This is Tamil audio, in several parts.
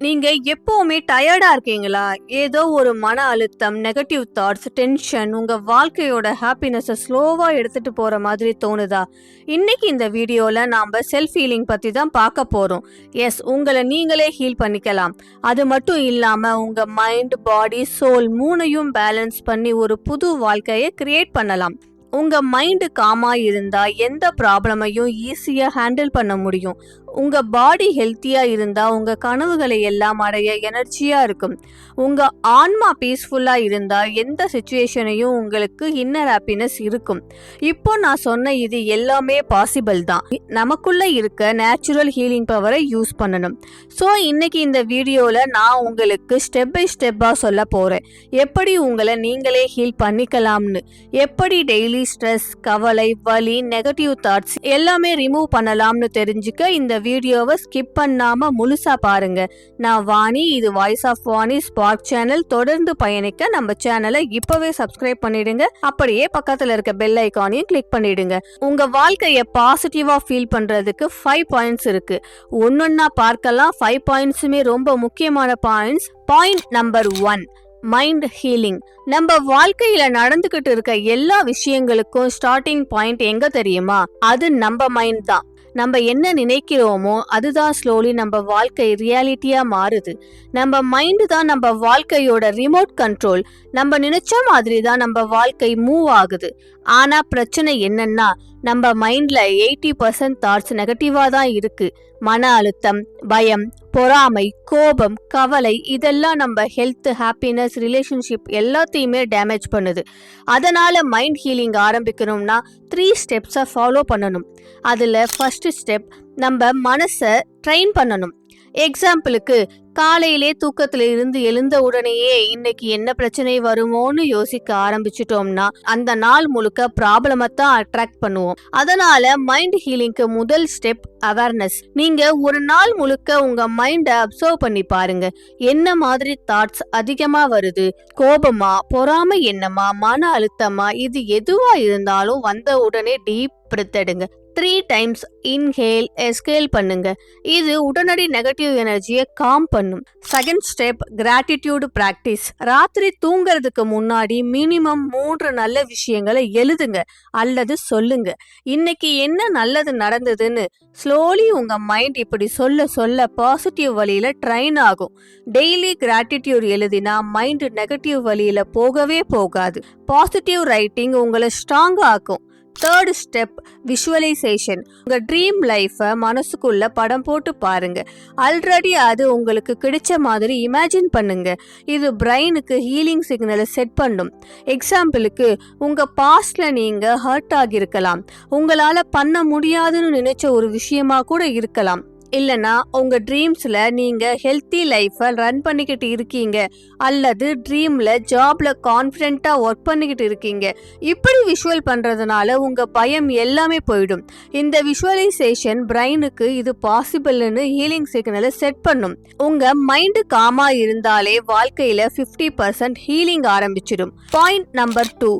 நீங்க எப்பவுமே டயர்டா இருக்கீங்களா? ஏதோ ஒரு மன அழுத்தம், நெகட்டிவ் தாட்ஸ், டென்ஷன் உங்க வாழ்க்கையோட ஹாப்பினஸ ஸ்லோவா எடுத்துட்டு போற மாதிரி தோணுதா? இன்னைக்கு இந்த வீடியோல நாம செல்ஃப் ஹீலிங் பத்தி தான் பார்க்க போறோம். எஸ், உங்களை நீங்களே ஹீல் பண்ணிக்கலாம். அது மட்டும் இல்லாம உங்க மைண்ட், பாடி, சோல் மூணையும் பேலன்ஸ் பண்ணி ஒரு புது வாழ்க்கையை கிரியேட் பண்ணலாம். உங்க மைண்ட் காமா இருந்தா எந்த ப்ராப்ளமையும் ஈஸியா ஹேண்டில் பண்ண முடியும். உங்க பாடி ஹெல்த்தியா இருந்தா உங்க கனவுகளை எல்லாம் அடைய எனர்ஜியா இருக்கும். உங்க ஆன்மா பீஸ்ஃபுல்லா இருந்தா எந்த சுச்சுவேஷனையும் உங்களுக்கு இன்னர் ஹாப்பினஸ் இருக்கும். இப்போ நான் சொன்ன இது எல்லாமே பாசிபிள் தான். நமக்குள்ள இருக்க நேச்சுரல் ஹீலிங் பவரை யூஸ் பண்ணணும். ஸோ இன்னைக்கு இந்த வீடியோல நான் உங்களுக்கு ஸ்டெப் பை ஸ்டெப்பா சொல்ல போறேன். எப்படி உங்களை நீங்களே ஹீல் பண்ணிக்கலாம்னு, எப்படி டெய்லி ஸ்ட்ரெஸ், கவலை, வலி, நெகட்டிவ் தாட்ஸ் எல்லாமே ரிமூவ் பண்ணலாம்னு தெரிஞ்சுக்க இந்த வீடியோவை ஸ்கிப் பண்ணாம முழுசா பாருங்க. நான் வாணி, இது voice of Vani spark channel. தொடர்ந்து பயணிக்க நம்ம சேனலை இப்பவே சப்ஸ்கிரைப் பண்ணிடுங்க. அப்படியே பக்கத்துல இருக்க பெல் ஐகானையும் கிளிக் பண்ணிடுங்க. உங்க வாழ்க்கைய பாசிட்டிவா ஃபீல் பண்றதுக்கு 5 பாயிண்ட்ஸ் இருக்கு. ஒன்னொன்னா பார்க்கலாம். 5 பாயிண்ட்ஸுமே ரொம்ப முக்கியமான points. Point number 1, mind healing. நம்ம வாழ்க்கையில நடந்துகிட்டு இருக்க எல்லா விஷயங்களுக்கும் ஸ்டார்டிங் பாயிண்ட் எங்க தெரியுமா? அது நம்ம மைண்ட் தான். நம்ம என்ன நினைக்கிறோமோ அதுதான் ஸ்லோலி நம்ம வாழ்க்கை ரியாலிட்டியா மாறுது. நம்ம மைண்ட் தான் நம்ம வாழ்க்கையோட ரிமோட் கண்ட்ரோல். நம்ம நினைச்ச மாதிரி தான் நம்ம வாழ்க்கை மூவ் ஆகுது. ஆனா பிரச்சனை என்னன்னா, நம்ம மைண்ட்ல 80% தாட்ஸ் நெகட்டிவா தான் இருக்கு. மன அழுத்தம், பயம், பொறாமை, கோபம், கவலை இதெல்லாம் நம்ம ஹெல்த், ஹாப்பினஸ், ரிலேஷன்ஷிப் எல்லாத்தையுமே டேமேஜ் பண்ணுது. அதனால மைண்ட் ஹீலிங் ஆரம்பிக்கணும்னா 3 ஸ்டெப்ஸை ஃபாலோ பண்ணணும். அதுல ஃபர்ஸ்ட் ஸ்டெப், நம்ம மனசை ட்ரெயின் பண்ணணும். எக்ஸாம்பிளுக்கு, காலையிலே தூக்கத்துல இருந்து எழுந்த உடனேயே இன்னைக்கு என்ன பிரச்சனை வருமோன்னு யோசிக்க ஆரம்பிச்சிட்டோம்னா அந்த நாள் முழுக்க ப்ராப்ளமை தான் அட்ராக்ட் பண்ணுவோம். அதனால மைண்ட் ஹீலிங்க்கு முதல் ஸ்டெப் அவேர்னஸ். நீங்க ஒரு நாள் முழுக்க உங்க மைண்டை அப்சர்வ் பண்ணி பாருங்க. என்ன மாதிரி தாட்ஸ் அதிகமா வருது? கோபமா, பொறாமை எண்ணமா, மன அழுத்தமா? இது எதுவா இருந்தாலும் வந்த உடனே டீப் பிரெத் எடுங்க. 3 டைம்ஸ் இன்ஹேல், எக்ஸ்ஹேல் பண்ணுங்க. இது உடனடி நெகட்டிவ் எனர்ஜியை காம் பண்ணும். Second step, gratitude practice. ராத்திரி தூங்குறதுக்கு முன்னாடி மினிமம் 3 நல்ல விஷயங்களை எழுதுங்க அல்லது சொல்லுங்க. இன்னைக்கு என்ன நல்லது நடந்ததுன்னு ஸ்லோலி உங்க மைண்ட் இப்படி சொல்ல சொல்ல பாசிட்டிவ் வழியில ட்ரைன் ஆகும். டெய்லி கிராட்டிடியூட் எழுதினா மைண்ட் நெகட்டிவ் வழியில போகவே போகாது. பாசிட்டிவ் ரைட்டிங் உங்களை ஸ்ட்ராங் ஆக்கும். Third step, visualization. உங்க ட்ரீம் லைஃபை மனசுக்குள்ள படம் போட்டு பாருங்க. ஆல்ரெடி அது உங்களுக்கு கிடைச்ச மாதிரி இமேஜின் பண்ணுங்க. இது பிரெயினுக்கு ஹீலிங் சிக்னலை செட் பண்ணும். எக்ஸாம்பிளுக்கு, உங்க பாஸ்ட்ல நீங்க ஹர்ட் ஆகியிருக்கலாம். உங்களால பண்ண முடியாதுன்னு நினைச்ச ஒரு விஷயமா கூட இருக்கலாம். இல்லனா உங்க ட்ரீம்ஸ்ல நீங்க ஹெல்த்தி லைஃபை ரன் பண்ணிக்கிட்டு இருக்கீங்க அல்லது ட்ரீம்ல ஜாப்ல கான்ஃபிடென்ட்டா ஒர்க் பண்ணிக்கிட்டு இருக்கீங்க. இப்படி விஷுவல் பண்றதுனால உங்க பயம் எல்லாமே போயிடும். இந்த விஷுவலைசேஷன் பிரெயினுக்கு இது பாசிபிள்னு ஹீலிங் சிக்னலை செட் பண்ணும். உங்க மைண்ட் காமா இருந்தாலே வாழ்க்கையில 50% ஹீலிங் ஆரம்பிச்சிடும். பாயிண்ட் நம்பர் 2,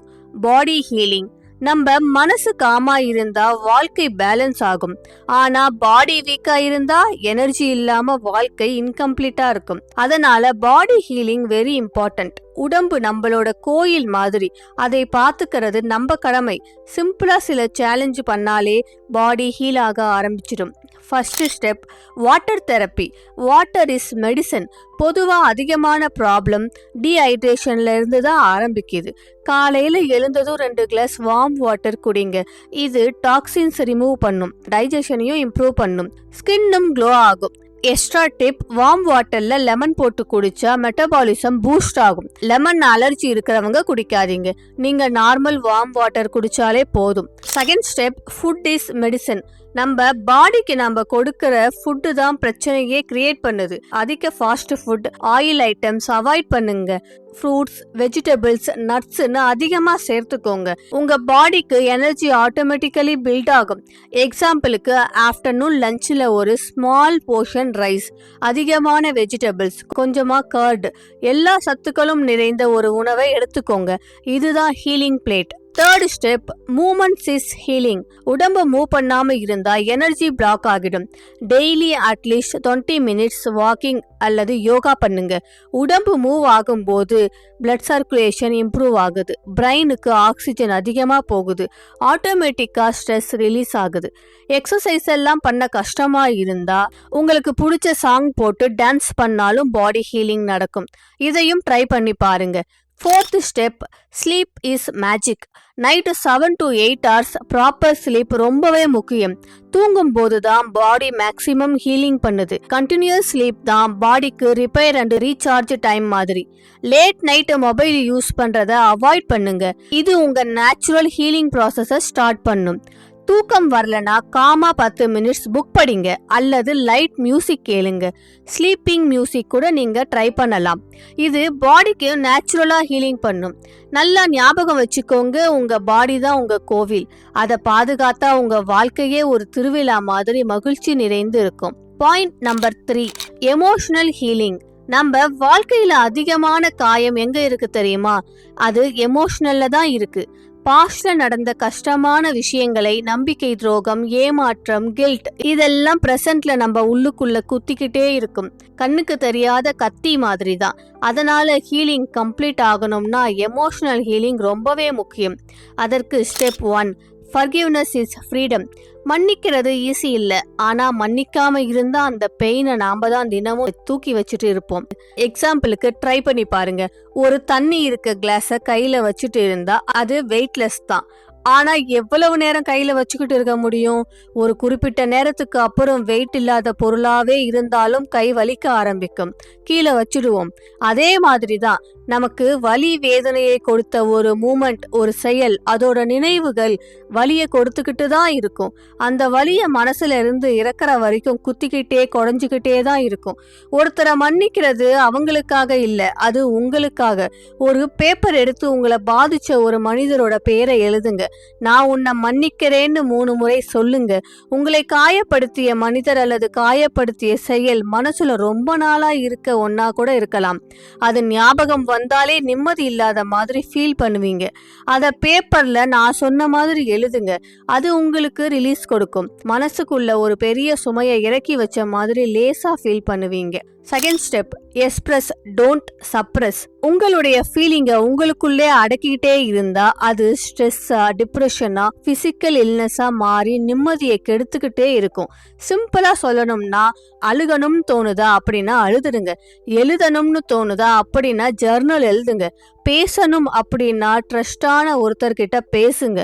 பாடி ஹீலிங். நம்ம மனசு காமா இருந்தா வாழ்க்கை பேலன்ஸ் ஆகும். ஆனா பாடி வீக்கா இருந்தா எனர்ஜி இல்லாம வாழ்க்கை இன்கம்ப்ளீட்டா இருக்கும். அதனால பாடி ஹீலிங் வெரி இம்பார்ட்டன்ட். உடம்பு நம்மளோட கோயில் மாதிரி, அதை பார்த்துக்கிறது நம்ம கடமை. சிம்பிளா சில சேலஞ்ச் பண்ணாலே பாடி ஹீல் ஆக ஆரம்பிச்சிடும். First step, water therapy. Water is medicine. பொதுவா அதிகமான ப்ராப்ளம் டீஹைட்ரேஷன்ல இருந்து தான் ஆரம்பிக்குது. காலையில எழுந்ததும் 2 கிளாஸ் வார்ம் வாட்டர் குடிங்க. இது டாக்ஸின்ஸ் ரிமூவ் பண்ணும், டைஜஷனையும் இம்ப்ரூவ் பண்ணும், ஸ்கின்னும் க்ளோ ஆகும். எக்ஸ்ட்ரா டிப், வார்ம் வாட்டர்ல லெமன் போட்டு குடிச்சா மெட்டபாலிசம் பூஸ்ட் ஆகும். லெமன் அலர்ஜி இருக்கிறவங்க குடிக்காதீங்க. நீங்க நார்மல் வார்ம் வாட்டர் குடிச்சாலே போதும். Second step, food is medicine. நம்ம பாடிக்கு நம்ம கொடுக்கிற ஃபுட்டு தான் பிரச்சனையே கிரியேட் பண்ணுது. அதிக fast food, oil items avoid பண்ணுங்க. ஃப்ரூட்ஸ், வெஜிடபிள்ஸ், நட்ஸ்ன்னு அதிகமா சேர்த்துக்கோங்க. உங்க பாடிக்கு எனர்ஜி ஆட்டோமேட்டிக்கலி பில்ட் ஆகும். எக்ஸாம்பிளுக்கு, ஆஃப்டர்நூன் லஞ்சில் ஒரு ஸ்மால் போர்ஷன் ரைஸ், அதிகமான வெஜிடபிள்ஸ், கொஞ்சமா கர்ட், எல்லா சத்துக்களும் நிறைந்த ஒரு உணவை எடுத்துக்கோங்க. இதுதான் healing plate. Third step movements is healing. உடம்பு மூவ் பண்ணாம இருந்தா எனர்ஜி பிளாக் ஆகிடும். டெய்லி அட்லீஸ்ட் 20 மினிட்ஸ் வாக்கிங் அல்லது யோகா பண்ணுங்க. உடம்பு மூவ் ஆகும்போது பிளட் சர்க்குலேஷன் இம்ப்ரூவ் ஆகுது, பிரெயினுக்கு ஆக்சிஜன் அதிகமாக போகுது, ஆட்டோமேட்டிக்காக ஸ்ட்ரெஸ் ரிலீஸ் ஆகுது. எக்ஸசைஸ் எல்லாம் பண்ண கஷ்டமா இருந்தா உங்களுக்கு பிடிச்ச சாங் போட்டு டான்ஸ் பண்ணாலும் பாடி ஹீலிங் நடக்கும். இதையும் ட்ரை பண்ணி பாருங்க. Fourth step sleep is magic. Night 7 to 8 hours proper sleep ரொம்பவே முக்கியம். தூங்கும் போது தான் பாடி மேக்ஸிமம் ஹீலிங் பண்ணுது. கண்டினியூஸ் ஸ்லீப் தான் பாடிக்கு ரிப்பேர் அண்ட் ரீசார்ஜ் டைம் மாதிரி. லேட் நைட் மொபைல் யூஸ் பண்றத அவாய்ட் பண்ணுங்க. இது உங்க நேச்சுரல் ஹீலிங் ப்ராசஸை ஸ்டார்ட் பண்ணும். தூக்கம் வரலனா காமா 10 மினிட்ஸ் புக் படிங்க அல்லது லைட் மியூசிக் கேளுங்க. ஸ்லீப்பிங் மியூசிக் கூட நீங்க ட்ரை பண்ணலாம். இது பாடிக்கு நேச்சுரலா ஹீலிங் பண்ணும். நல்லா ஞாபகம் வச்சுக்கோங்க, உங்க பாடி தான் உங்க கோவில். அதை பாதுகாத்தா உங்க வாழ்க்கையே ஒரு திருவிழா மாதிரி மகிழ்ச்சி நிறைந்து இருக்கும். Point number 3, emotional healing. நம்ம வாழ்க்கையில அதிகமான காயம் எங்க இருக்கு தெரியுமா? அது எமோஷனல்ல தான் இருக்கு. பாஸ்ட்ல நடந்த கஷ்டமான விஷயங்களை, நம்பிக்கை துரோகம், ஏமாற்றம், கில்ட், இதெல்லாம் பிரசன்ட்ல நம்ம உள்ளுக்குள்ள குத்திக்கிட்டே இருக்கும். கண்ணுக்கு தெரியாத கத்தி மாதிரி தான். அதனால ஹீலிங் கம்ப்ளீட் ஆகணும்னா எமோஷனல் ஹீலிங் ரொம்பவே முக்கியம். அதற்கு ஸ்டெப் 1, ஃபர்கிவ்னஸ் இஸ் ஃப்ரீடம். மன்னிக்கிறது ஈஸி இல்லை, ஆனா மன்னிக்காம இருந்தா அந்த பெயினை நாம தான் தினமும் தூக்கி வச்சுட்டு இருப்போம். எக்ஸாம்பிளுக்கு ட்ரை பண்ணி பாருங்க. ஒரு தண்ணி இருக்க கிளாஸை கையில வச்சுட்டு இருந்தா அது வெயிட்லெஸ் தான். ஆனா எவ்வளவு நேரம் கையில வச்சுக்கிட்டு இருக்க முடியும்? ஒரு குறிப்பிட்ட நேரத்துக்கு அப்புறம் வெயிட் இல்லாத பொருளாவே இருந்தாலும் கை வலிக்க ஆரம்பிக்கும், கீழே வச்சுடுவோம். அதே மாதிரிதான் நமக்கு வலி வேதனையை கொடுத்த ஒரு மூமெண்ட், ஒரு செயல், அதோட நினைவுகள் வலியை கொடுத்துக்கிட்டு தான் இருக்கும். அந்த வலிய மனசுல இருந்து இறக்குற வரைக்கும் குத்திக்கிட்டே குறைஞ்சுக்கிட்டே தான் இருக்கும். ஒருத்தரை மன்னிக்கிறது அவங்களுக்காக இல்லை, அது உங்களுக்காக. ஒரு பேப்பர் எடுத்து உங்களை பாதிச்ச ஒரு மனிதரோட பேரை எழுதுங்க. நான் உன்னை மன்னிக்கிறேன்னு 3 முறை சொல்லுங்க. உங்களை காயப்படுத்திய மனிதர் அல்லது காயப்படுத்திய செயல் மனசுல ரொம்ப நாளா இருக்க ஒன்னா கூட இருக்கலாம். அது ஞாபகம் வந்தாலே நிம்மதி இல்லாத மாதிரி ஃபீல் பண்ணுவீங்க. அத பேப்பர்ல நான் சொன்ன மாதிரி எழுதுங்க. அது உங்களுக்கு ரிலீஸ் கொடுக்கும். மனசுக்குள்ள ஒரு பெரிய சுமையை இறக்கி வச்ச மாதிரி லேசா ஃபீல் பண்ணுவீங்க. Second step, express, don't suppress. உங்களுடைய ஃபீலிங்கை உங்களுக்குள்ளே அடக்கிக்கிட்டே இருந்தா அது ஸ்ட்ரெஸ்ஸா, டிப்ரெஷனா, பிசிக்கல் இல்னஸா மாறி நிம்மதியை கெடுத்துக்கிட்டே இருக்கும். சிம்பிளா சொல்லணும்னா, அழுகணும்னு தோணுதா அப்படின்னா அழுதுடுங்க. எழுதணும்னு தோணுதா அப்படின்னா ஜர்னல் எழுதுங்க. பேசணும் அப்படின்னா ட்ரஸ்டான ஒருத்தர்கிட்ட பேசுங்க.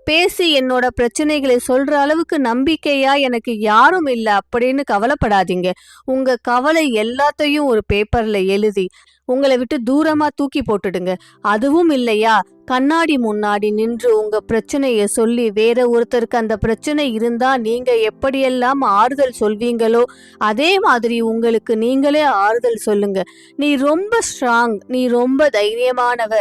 பேசி என்னோட பிரச்சனைகளை சொல்ற அளவுக்கு நம்பிக்கையா எனக்கு யாரும் இல்லை அப்படின்னு கவலைப்படாதீங்க. உங்க கவலை எல்லாத்தையும் ஒரு பேப்பர்ல எழுதி உங்களை விட்டு தூரமா தூக்கி போட்டுடுங்க. அதுவும் இல்லையா, கண்ணாடி முன்னாடி நின்று உங்க பிரச்சனைய சொல்லி வேற ஒருத்தருக்கு அந்த பிரச்சனை இருந்தா நீங்க எப்படியெல்லாம் ஆறுதல் சொல்வீங்களோ அதே மாதிரி உங்களுக்கு நீங்களே ஆறுதல் சொல்லுங்க. நீ ரொம்ப ஸ்ட்ராங், நீ ரொம்ப தைரியமானவ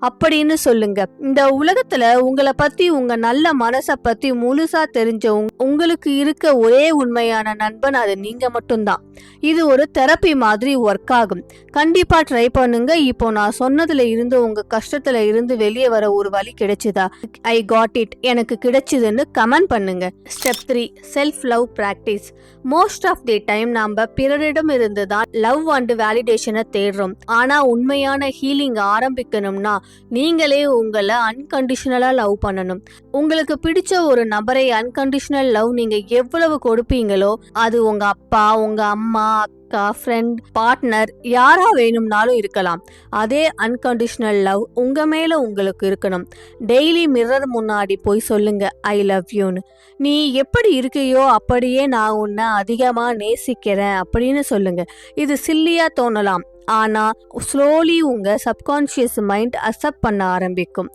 அப்படின்னு சொல்லுங்க. இந்த உலகத்துல உங்களை பத்தி, உங்க நல்ல மனசை பத்தி முழுசா தெரிஞ்ச உங்களுக்கு இருக்க ஒரே உண்மையான நண்பன் அது நீங்க மட்டும்தான். இது ஒரு தெரப்பி மாதிரி ஒர்க் ஆகும். கண்டிப்பா ட்ரை பண்ணுங்க. இப்போ நான் சொன்னதுல இருந்து உங்க கஷ்டத்துல இருந்து வெளியே வர ஒரு வழி கிடைச்சுதா? ஐ காட் இட், எனக்கு கிடைச்சதுன்னு கமெண்ட் பண்ணுங்க. Step 3, self love practice. Most of the time நாம பிறரிடம் இருந்து தான் லவ் அண்ட் வேலிடேஷனை தேடுறோம். ஆனா உண்மையான ஹீலிங் ஆரம்பிக்கணும்னா நீங்களே உங்களை அன்கண்டிஷனலா லவ் பண்ணணும். உங்களுக்கு பிடிச்ச ஒரு நபரை அன்கண்டிஷனல் லவ் நீங்க எவ்வளவு கொடுப்பீங்களோ அது உங்க அப்பா, உங்க அம்மா, அக்கா, ஃப்ரெண்ட், பார்ட்னர், யாரா வேணும்னாலும் இருக்கலாம். அதே அன்கண்டிஷனல் லவ் உங்க மேல உங்களுக்கு இருக்கணும். டெய்லி மிரர் முன்னாடி போய் சொல்லுங்க ஐ லவ் யூன்னு. நீ எப்படி இருக்கையோ அப்படியே நான் உன்னை அதிகமா நேசிக்கிறேன் அப்படின்னு சொல்லுங்க. இது சில்லியா தோணலாம், ஆனா ஸ்லோலி உங்க சப்கான்ஷியஸ் மைண்ட் அக்செப்ட் பண்ண ஆரம்பிக்கும்.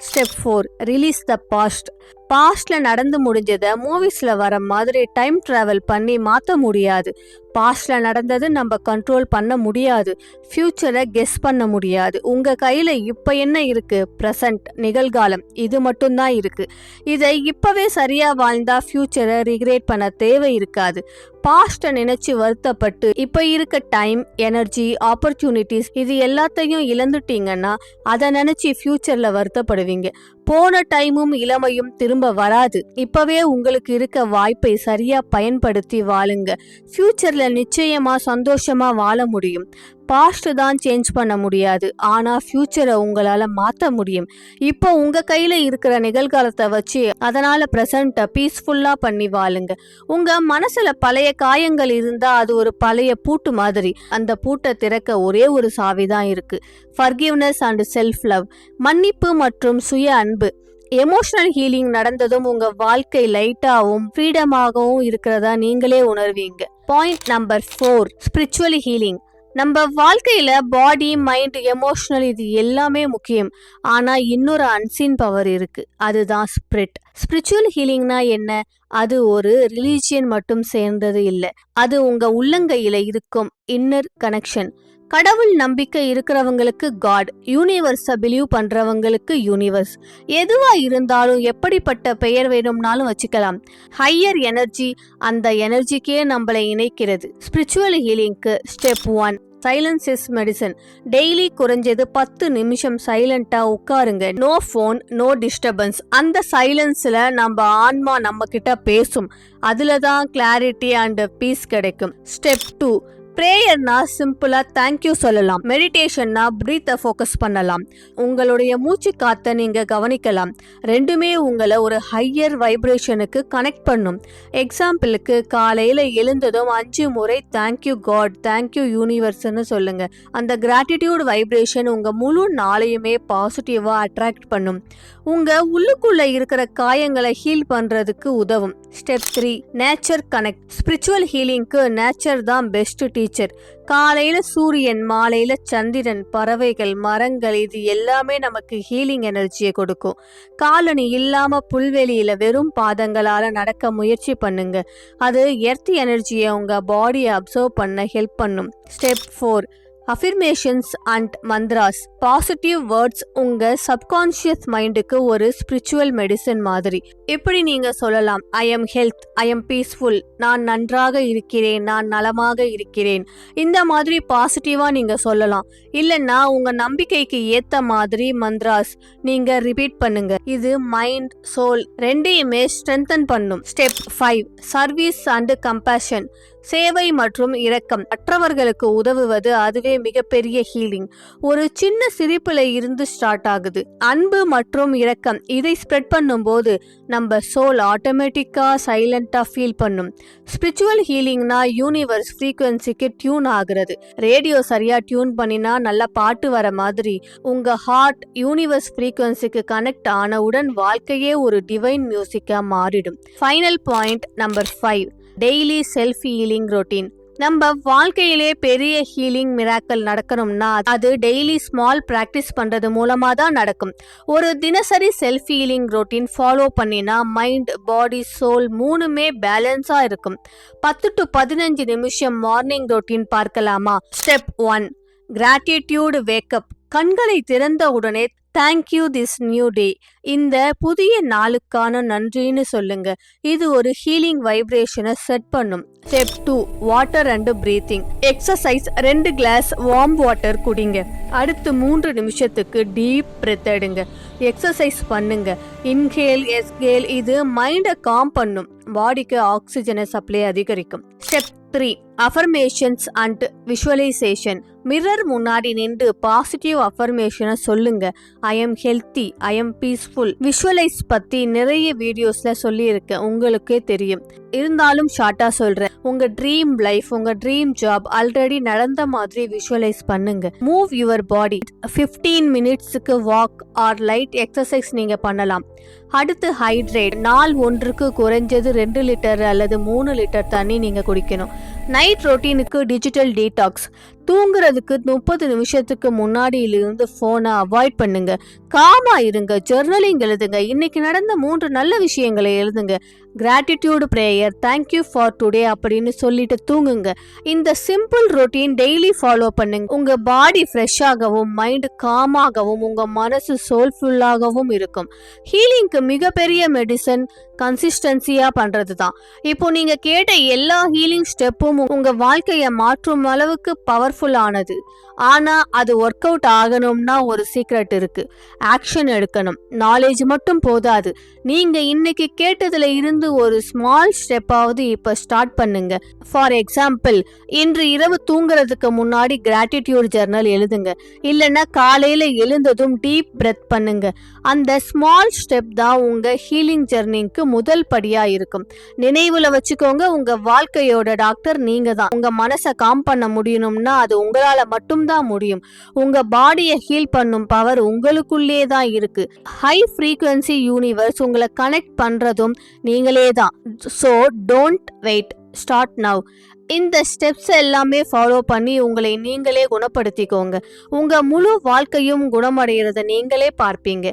Step 4, release the past. பாஸ்ட்ல நடந்து முடிஞ்சதை மூவிஸ்ல வர மாதிரி டைம் டிராவல் பண்ணி மாற்ற முடியாது. பாஸ்ட்ல நடந்தது நம்ம கண்ட்ரோல் பண்ண முடியாது, ஃபியூச்சரை கெஸ் பண்ண முடியாது. உங்க கையில இப்ப என்ன இருக்கு? பிரசன்ட், நிகழ்காலம், இது மட்டும்தான் இருக்கு. இதை இப்பவே சரியா வாழ்ந்தா ஃபியூச்சரை ரிக்ரெட் பண்ண தேவை இருக்காது. பாஸ்ட்டை நினைச்சு வருத்தப்பட்டு இப்ப இருக்க டைம், எனர்ஜி, ஆப்பர்ச்சுனிட்டிஸ் இது எல்லாத்தையும் இழந்துட்டீங்கன்னா அதை நினைச்சு ஃபியூச்சர்ல வருத்தப்படுவீங்க. போன டைமும் இளமையும் திரும்ப வராது. இப்பவே உங்களுக்கு இருக்க வாய்ப்பை சரியா பயன்படுத்தி வாழுங்க. ஃபியூச்சர்ல நிச்சயமா சந்தோஷமா வாழ முடியும். பாஸ்ட் தான் சேஞ்ச் பண்ண முடியாது, ஆனா ஃபியூச்சரை உங்களால மாத்த முடியும். இப்போ உங்க கையில இருக்கிற நிகழ்காலத்தை வச்சு அதனால பிரசன்ட்டை பீஸ்ஃபுல்லா பண்ணி வாழுங்க. உங்க மனசுல பழைய காயங்கள் இருந்தா அது ஒரு பழைய பூட்டு மாதிரி. அந்த பூட்டை திறக்க ஒரே ஒரு சாவிதான் இருக்கு, ஃபர்கிவ்னஸ் அண்ட் செல்ஃப் லவ், மன்னிப்பு மற்றும் சுய அன்பு. எமோஷனல் ஹீலிங் நடந்ததும் உங்க வாழ்க்கை லைட்டாகவும் ஃப்ரீடமாகவும் இருக்கிறதா நீங்களே உணர்வீங்க. Point number 4, spiritual healing. நம்ம வாழ்க்கையில பாடி, மைண்ட், எமோஷனல் இது எல்லாமே முக்கியம். ஆனா இன்னொரு அன்சீன் பவர் இருக்கு, அதுதான் ஸ்பிரிட். ஸ்பிரிச்சுவல் ஹீலிங்னா என்ன? அது ஒரு ரிலீஜியன் மட்டும் சேர்ந்தது இல்லை, அது உங்க உள்ளங்கையில இருக்கும் இன்னர் கனெக்ஷன். கடவுள் நம்பிக்கை இருக்கிறவங்களுக்கு காட், யூனிவர்ஸை பிலீவ் பண்றவங்களுக்கு யூனிவர்ஸ். எதுவா இருந்தாலும் எப்படிப்பட்ட பெயர் வேணும்னாலும் வச்சுக்கலாம். ஹையர் எனர்ஜி, அந்த எனர்ஜிக்கே நம்மளை இணைக்கிறது. ஸ்பிரிச்சுவல் ஹீலிங்க்கு step 1, silence is medicine. Daily குறைஞ்சது 10 நிமிஷம் சைலண்டா உட்காருங்க. No phone, no disturbance. அந்த சைலன்ஸ்ல நம்ம ஆன்மா நம்ம கிட்ட பேசும். அதுல தான் கிளாரிட்டி அண்ட் பீஸ் கிடைக்கும். ஸ்டெப் 2, பிரேயர்னா சிம்பிளா தேங்க்யூ சொல்லலாம். மெடிடேஷன்னா பிரீத்தை ஃபோக்கஸ் பண்ணலாம். உங்களுடைய மூச்சு காத்த நீங்க கவனிக்கலாம். ரெண்டுமே உங்களை ஒரு ஹையர் வைப்ரேஷனுக்கு கனெக்ட் பண்ணும். எக்ஸாம்பிளுக்கு காலையில எழுந்ததும் 5 முறை தேங்க்யூ காட், தேங்க்யூ யூனிவர்ஸ்ன்னு சொல்லுங்க. அந்த கிராட்டிடியூட் வைப்ரேஷன் உங்க முழு நாளையுமே பாசிட்டிவா அட்ராக்ட் பண்ணும். உங்க உள்ளுக்குள்ள இருக்கிற காயங்களை ஹீல் பண்றதுக்கு உதவும். Step 3, nature connect. ஸ்பிரிச்சுவல் ஹீலிங்க்கு நேச்சர் தான் பெஸ்ட் டீச்சர். காலையில சூரியன், மாலையில சந்திரன், பறவைகள், மரங்கள் இது எல்லாமே நமக்கு ஹீலிங் எனர்ஜியை கொடுக்கும். காலணி இல்லாம புல்வெளியில வெறும் பாதங்களால நடக்க முயற்சி பண்ணுங்க. அது எர்த் எனர்ஜியை உங்க பாடியை அப்சர்வ் பண்ண ஹெல்ப் பண்ணும். Step 4, affirmations and mantras. Positive words உங்க சப்கான்ஷியஸ் மைண்டுக்கு ஒரு ஸ்பிரிச்சுவல் மெடிசன் மாதிரி. இப்படி நீங்க சொல்லலாம்: I am health, I am peaceful, நான் நன்றாக இருக்கிறேன், நான் நலமாக இருக்கிறேன். இந்த மாதிரி பாசிட்டிவா நீங்க சொல்லலாம். இல்லைன்னா உங்க நம்பிக்கைக்கு ஏத்த மாதிரி மந்த்ராஸ் நீங்க ரிப்பீட் பண்ணுங்க. இது மைண்ட், சோல் ரெண்டையுமே ஸ்ட்ரென்தன் பண்ணும். Step 5, service and compassion. சேவை மற்றும் இரக்கம். மற்றவர்களுக்கு உதவுவது அதுவே மிகப்பெரிய ஹீலிங். ஒரு சின்ன சிரிப்புல இருந்து ஸ்டார்ட் ஆகுது. அன்பு மற்றும் இரக்கம் இதை ஸ்ப்ரெட் பண்ணும்போது நம்ம சோல் ஆட்டோமேட்டிக்கா சைலண்டா ஃபீல் பண்ணும். ஸ்பிரிச்சுவல் ஹீலிங்னா யூனிவர்ஸ் ஃப்ரீக்வன்சிக்கு டியூன் ஆகுறது. ரேடியோ சரியா டியூன் பண்ணினா நல்ல பாட்டு வர மாதிரி உங்க ஹார்ட் யூனிவர்ஸ் ஃப்ரீக்வன்சிக்கு கனெக்ட் ஆனவுடன் வாழ்க்கையே ஒரு டிவைன் மியூசிக்கா மாறிடும். Final point number 5, daily self healing routine. நம்ம வாழ்க்கையிலே பெரிய ஹீலிங் மிராக்கல் நடக்கணும்னா அது டெய்லி ஸ்மால் பிராக்டிஸ் பண்றது மூலமா தான் நடக்கும். ஒரு தினசரி செல்ஃப் ஹீலிங் ரொட்டீன் ஃபாலோ பண்ணினா மைண்ட், பாடி, சோல் மூணுமே பேலன்ஸா இருக்கும். 10 to 15 நிமிஷம் மார்னிங் ரொட்டீன் பார்க்கலாமா? Step 1, gratitude wake up. கண்களை திறந்த உடனே தேங்க்யூ திஸ் நியூ டே, இந்த புதிய நாளுக்கான நன்றின்னு சொல்லுங்க. இது ஒரு ஹீலிங் வைப்ரேஷனை செட் பண்ணும். Step 2, water and breathing. Exercise. 2 glass warm water குடிங்க. அடுத்து 3 நிமிஷத்துக்கு டீப் பிரெத் எடுங்க. எக்ஸசைஸ் பண்ணுங்க. இன்ஹேல், எக்ஸ்ஹேல் இது மைண்டை காம் பண்ணும், பாடிக்கு ஆக்சிஜனை சப்ளை அதிகரிக்கும். Step 3, affirmations and visualization. Mirror முன்னாடி நின்று பாசிட்டிவ் அஃபர்மேஷனை சொல்லுங்க. I am healthy, I am peaceful. Visualize பத்தி நிறைய வீடியோஸ்ல சொல்லியிருக்கேன், உங்களுக்கே தெரியும். இருந்தாலும் ஷார்ட்டா சொல்றேன். உங்க ட்ரீம் லைஃப், உங்க ட்ரீம் ஜாப் ஆல்ரெடி நடந்த மாதிரி விஷுவலைஸ் பண்ணுங்க. Move your body. 15 மினிட்ஸுக்கு வாக் ஆர் லைட் எக்ஸசைஸ் நீங்க பண்ணலாம். அடுத்து ஹைட்ரேட். நாள் ஒன்றுக்கு குறைஞ்சது 2 லிட்டர் அல்லது 3 லிட்டர் தண்ணி நீங்க குடிக்கணும். நைட் ரொட்டீனுக்கு டிஜிட்டல் டீடாக்ஸ். தூங்குறதுக்கு 30 நிமிஷத்துக்கு முன்னாடியிலிருந்து போனை அவாய்ட் பண்ணுங்க. காமா இருங்க, ஜர்னலிங் எழுதுங்க, இன்னைக்கு நடந்த 3 நல்ல விஷயங்களை எழுதுங்க, gratitude prayer, thank you for today அப்படின்னு சொல்லிட்டு தூங்குங்க. இந்த சிம்பிள் ரொட்டீன் டெய்லி ஃபாலோ பண்ணுங்க. உங்க பாடி ஃப்ரெஷ்ஷாகவும் மைண்ட் காமாகவும் உங்க மனசு சோல்ஃபுல்லாகவும் இருக்கும். ஹீலிங்க்கு மிகப்பெரிய மெடிசன் கன்சிஸ்டன்சியா பண்றது தான். இப்போ நீங்க கேட்ட எல்லா ஹீலிங் ஸ்டெப்பும் உங்க வாழ்க்கையை மாற்றும் அளவுக்கு பவர்ஃபுல்லானது. ஆனா அது ஒர்க் அவுட் ஆகணும்னா ஒரு சீக்ரெட் இருக்கு. ஆக்ஷன் எடுக்கணும். நாலேஜ் மட்டும் போதாது. நீங்க இன்னைக்கு கேட்டதுல இருந்து ஒரு ஸ்மால் ஸ்டெப்பாவது இப்ப ஸ்டார்ட் பண்ணுங்க. ஃபார் எக்ஸாம்பிள், இன்று இரவு தூங்குறதுக்கு முன்னாடி கிராட்டிடியூட் ஜர்னல் எழுதுங்க. இல்லைன்னா காலையில எழுந்ததும் டீப் பிரெத் பண்ணுங்க. அந்த ஸ்மால் ஸ்டெப் தான் உங்க ஹீலிங் ஜெர்னிக்கு முதல் படியா இருக்கும். நினைவுல வச்சுக்கோங்க, உங்க வாழ்க்கையோட டாக்டர் நீங்க தான். உங்க மனசை காம் பண்ண முடியணும்னா அது உங்களால மட்டும்தான் முடியும். உங்க பாடியை ஹீல் பண்ணும் பவர் உங்களுக்குள்ளே தான் இருக்கு. ஹை ஃப்ரீக்வன்சி யூனிவர்ஸ் உங்களை கனெக்ட் பண்றதும் நீங்களே தான். So don't wait, start now. இந்த ஸ்டெப்ஸ் எல்லாமே ஃபாலோ பண்ணி உங்களை நீங்களே குணப்படுத்திக்கோங்க. உங்க முழு வாழ்க்கையும் குணமடைகிறத நீங்களே பார்ப்பீங்க.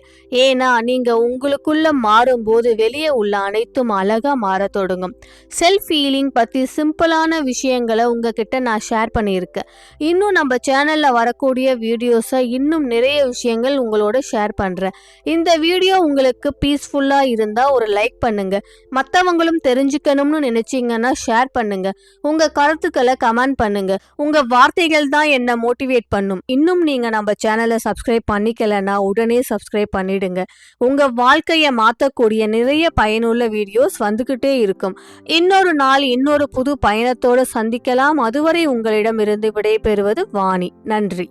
ஏன்னா நீங்க உங்களுக்குள்ள மாறும்போது வெளியே உள்ள அனைத்தும் அழகா மாற தொடங்கும். செல்ஃப் ஹீலிங் பத்தி சிம்பிளான விஷயங்களை உங்ககிட்ட நான் ஷேர் பண்ணியிருக்கேன். இன்னும் நம்ம சேனல்ல வரக்கூடிய வீடியோஸை இன்னும் நிறைய விஷயங்கள் உங்களோட ஷேர் பண்றேன். இந்த வீடியோ உங்களுக்கு பீஸ்ஃபுல்லா இருந்தா ஒரு லைக் பண்ணுங்க. மற்றவங்களும் தெரிஞ்சுக்கணும்னு நினைச்சீங்கன்னா ஷேர் பண்ணுங்க. உங்க கருத்துக்களை கமெண்ட் பண்ணுங்க. உங்க வார்த்தைகள் தான் என்ன மோட்டிவேட் பண்ணும். இன்னும் நீங்க நம்ம சேனலை சப்ஸ்கிரைப் பண்ணிக்கலன்னா உடனே சப்ஸ்கிரைப் பண்ணிடுங்க. உங்க வாழ்க்கையை மாற்றக்கூடிய நிறைய பயனுள்ள வீடியோஸ் வந்துகிட்டே இருக்கும். இன்னொரு நாள் இன்னொரு புது பயணத்தோடு சந்திக்கலாம். அதுவரை உங்களிடம் இருந்து விடைபெறுவது வாணி. நன்றி.